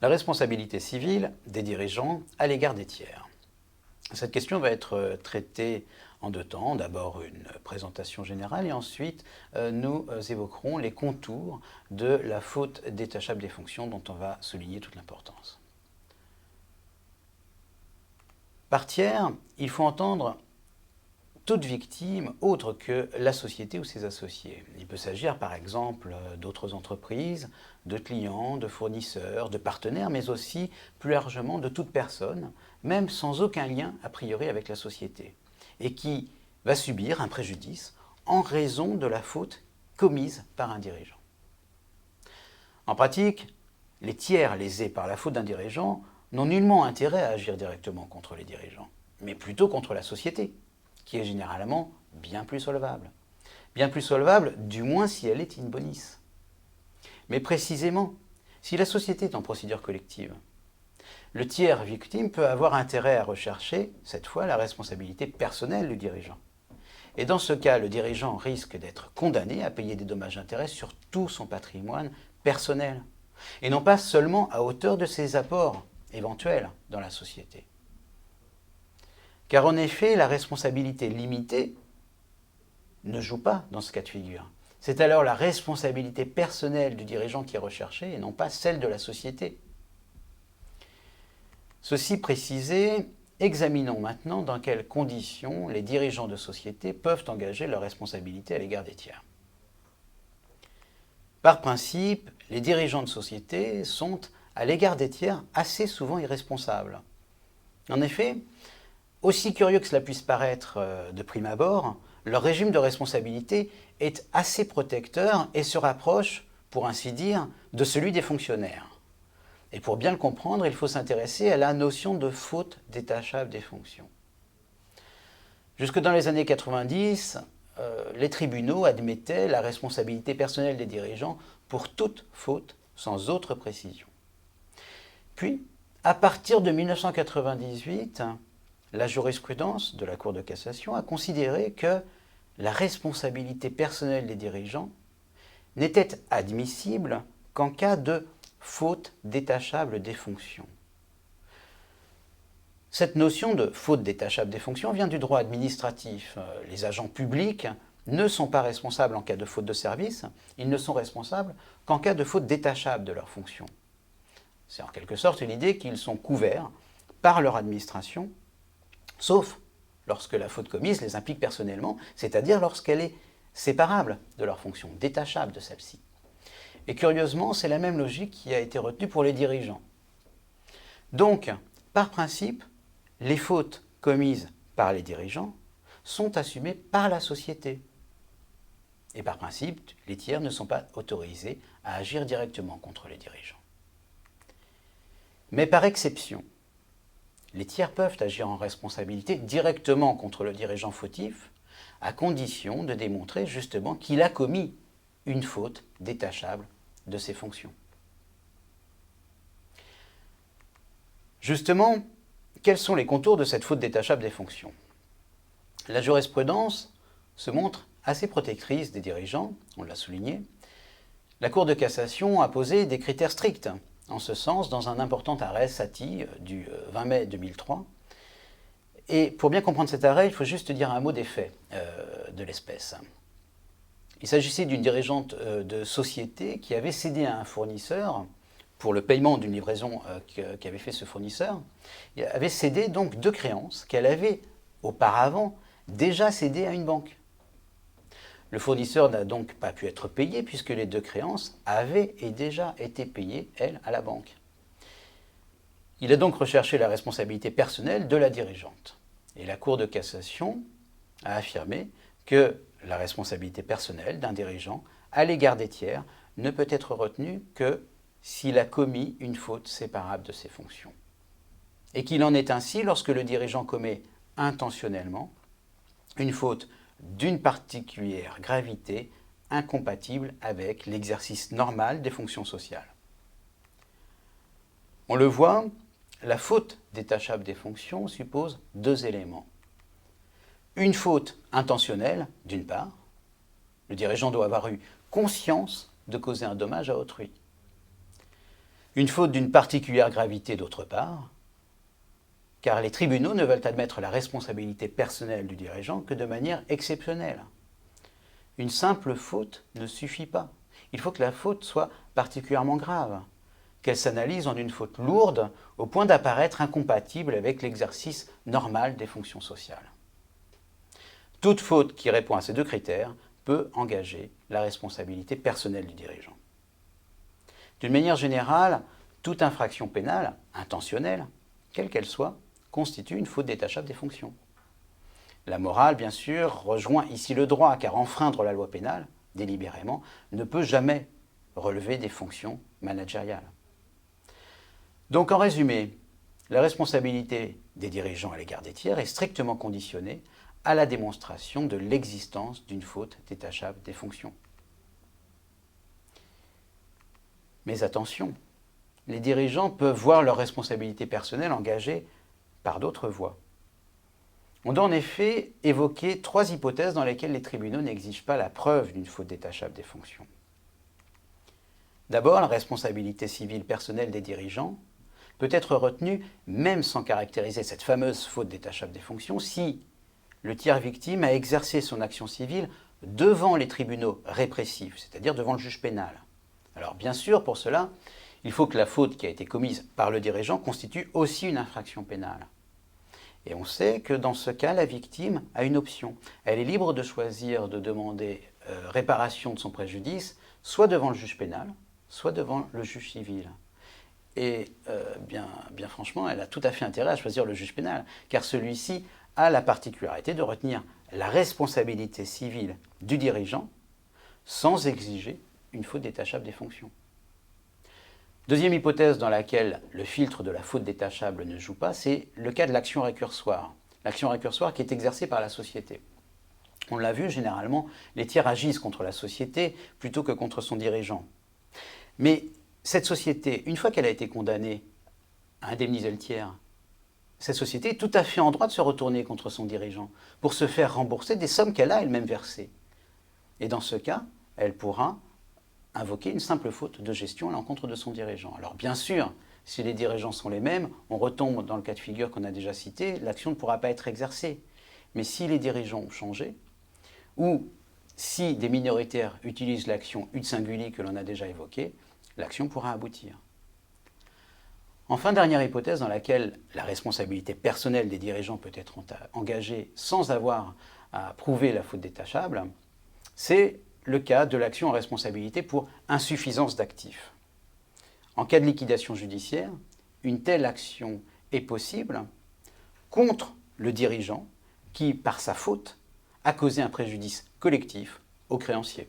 La responsabilité civile des dirigeants à l'égard des tiers. Cette question va être traitée en deux temps. D'abord une présentation générale et ensuite nous évoquerons les contours de la faute détachable des fonctions dont on va souligner toute l'importance. Par tiers, il faut entendre toute victime autre que la société ou ses associés. Il peut s'agir par exemple d'autres entreprises, de clients, de fournisseurs, de partenaires, mais aussi plus largement de toute personne, même sans aucun lien a priori avec la société, et qui va subir un préjudice en raison de la faute commise par un dirigeant. En pratique, les tiers lésés par la faute d'un dirigeant n'ont nullement intérêt à agir directement contre les dirigeants, mais plutôt contre la société, qui est généralement bien plus solvable. Bien plus solvable, du moins si elle est in bonis. Mais précisément, si la société est en procédure collective, le tiers victime peut avoir intérêt à rechercher, cette fois, la responsabilité personnelle du dirigeant. Et dans ce cas, le dirigeant risque d'être condamné à payer des dommages-intérêts sur tout son patrimoine personnel, et non pas seulement à hauteur de ses apports éventuels dans la société. Car en effet, la responsabilité limitée ne joue pas dans ce cas de figure. C'est alors la responsabilité personnelle du dirigeant qui est recherchée et non pas celle de la société. Ceci précisé, examinons maintenant dans quelles conditions les dirigeants de société peuvent engager leur responsabilité à l'égard des tiers. Par principe, les dirigeants de société sont, à l'égard des tiers, assez souvent irresponsables. En effet, aussi curieux que cela puisse paraître de prime abord, leur régime de responsabilité est assez protecteur et se rapproche, pour ainsi dire, de celui des fonctionnaires. Et pour bien le comprendre, il faut s'intéresser à la notion de faute détachable des fonctions. Jusque dans les années 90, les tribunaux admettaient la responsabilité personnelle des dirigeants pour toute faute, sans autre précision. Puis, à partir de 1998, la jurisprudence de la Cour de cassation a considéré que la responsabilité personnelle des dirigeants n'était admissible qu'en cas de faute détachable des fonctions. Cette notion de faute détachable des fonctions vient du droit administratif. Les agents publics ne sont pas responsables en cas de faute de service, ils ne sont responsables qu'en cas de faute détachable de leurs fonctions. C'est en quelque sorte l'idée qu'ils sont couverts par leur administration, sauf lorsque la faute commise les implique personnellement, c'est-à-dire lorsqu'elle est séparable de leur fonction, détachable de celle-ci. Et curieusement, c'est la même logique qui a été retenue pour les dirigeants. Donc, par principe, les fautes commises par les dirigeants sont assumées par la société. Et par principe, les tiers ne sont pas autorisés à agir directement contre les dirigeants. Mais par exception, les tiers peuvent agir en responsabilité directement contre le dirigeant fautif, à condition de démontrer justement qu'il a commis une faute détachable de ses fonctions. Justement, quels sont les contours de cette faute détachable des fonctions? La jurisprudence se montre assez protectrice des dirigeants, on l'a souligné. La Cour de cassation a posé des critères stricts en ce sens dans un important arrêt Saty du 20 mai 2003. Et pour bien comprendre cet arrêt, il faut juste dire un mot des faits de l'espèce. Il s'agissait d'une dirigeante de société qui avait cédé à un fournisseur pour le paiement d'une livraison qu'avait fait ce fournisseur. Elle avait cédé donc 2 créances qu'elle avait auparavant déjà cédées à une banque. Le fournisseur n'a donc pas pu être payé puisque les 2 créances avaient et déjà été payées, elles, à la banque. Il a donc recherché la responsabilité personnelle de la dirigeante. Et la Cour de cassation a affirmé que la responsabilité personnelle d'un dirigeant à l'égard des tiers ne peut être retenue que s'il a commis une faute séparable de ses fonctions. Et qu'il en est ainsi lorsque le dirigeant commet intentionnellement une faute d'une particulière gravité incompatible avec l'exercice normal des fonctions sociales. On le voit, la faute détachable des fonctions suppose 2 éléments. Une faute intentionnelle, d'une part, le dirigeant doit avoir eu conscience de causer un dommage à autrui. Une faute d'une particulière gravité d'autre part, car les tribunaux ne veulent admettre la responsabilité personnelle du dirigeant que de manière exceptionnelle. Une simple faute ne suffit pas. Il faut que la faute soit particulièrement grave, qu'elle s'analyse en une faute lourde au point d'apparaître incompatible avec l'exercice normal des fonctions sociales. Toute faute qui répond à ces deux critères peut engager la responsabilité personnelle du dirigeant. D'une manière générale, toute infraction pénale, intentionnelle, quelle qu'elle soit, constitue une faute détachable des fonctions. La morale, bien sûr, rejoint ici le droit, car enfreindre la loi pénale, délibérément, ne peut jamais relever des fonctions managériales. Donc en résumé, la responsabilité des dirigeants à l'égard des tiers est strictement conditionnée à la démonstration de l'existence d'une faute détachable des fonctions. Mais attention, les dirigeants peuvent voir leur responsabilité personnelle engagée par d'autres voies. On doit en effet évoquer 3 hypothèses dans lesquelles les tribunaux n'exigent pas la preuve d'une faute détachable des fonctions. D'abord, la responsabilité civile personnelle des dirigeants peut être retenue, même sans caractériser cette fameuse faute détachable des fonctions, si le tiers victime a exercé son action civile devant les tribunaux répressifs, c'est-à-dire devant le juge pénal. Alors bien sûr, pour cela, il faut que la faute qui a été commise par le dirigeant constitue aussi une infraction pénale. Et on sait que dans ce cas, la victime a une option. Elle est libre de choisir de demander réparation de son préjudice, soit devant le juge pénal, soit devant le juge civil. Et bien franchement, elle a tout à fait intérêt à choisir le juge pénal, car celui-ci a la particularité de retenir la responsabilité civile du dirigeant sans exiger une faute détachable des fonctions. Deuxième hypothèse dans laquelle le filtre de la faute détachable ne joue pas, c'est le cas de l'action récursoire. L'action récursoire qui est exercée par la société. On l'a vu, généralement, les tiers agissent contre la société plutôt que contre son dirigeant. Mais cette société, une fois qu'elle a été condamnée à indemniser le tiers, cette société est tout à fait en droit de se retourner contre son dirigeant pour se faire rembourser des sommes qu'elle a elle-même versées. Et dans ce cas, elle pourra invoquer une simple faute de gestion à l'encontre de son dirigeant. Alors bien sûr, si les dirigeants sont les mêmes, on retombe dans le cas de figure qu'on a déjà cité, l'action ne pourra pas être exercée. Mais si les dirigeants ont changé, ou si des minoritaires utilisent l'action ut singuli que l'on a déjà évoquée, l'action pourra aboutir. Enfin, dernière hypothèse dans laquelle la responsabilité personnelle des dirigeants peut être engagée sans avoir à prouver la faute détachable, c'est le cas de l'action en responsabilité pour insuffisance d'actifs. En cas de liquidation judiciaire, une telle action est possible contre le dirigeant qui, par sa faute, a causé un préjudice collectif aux créanciers.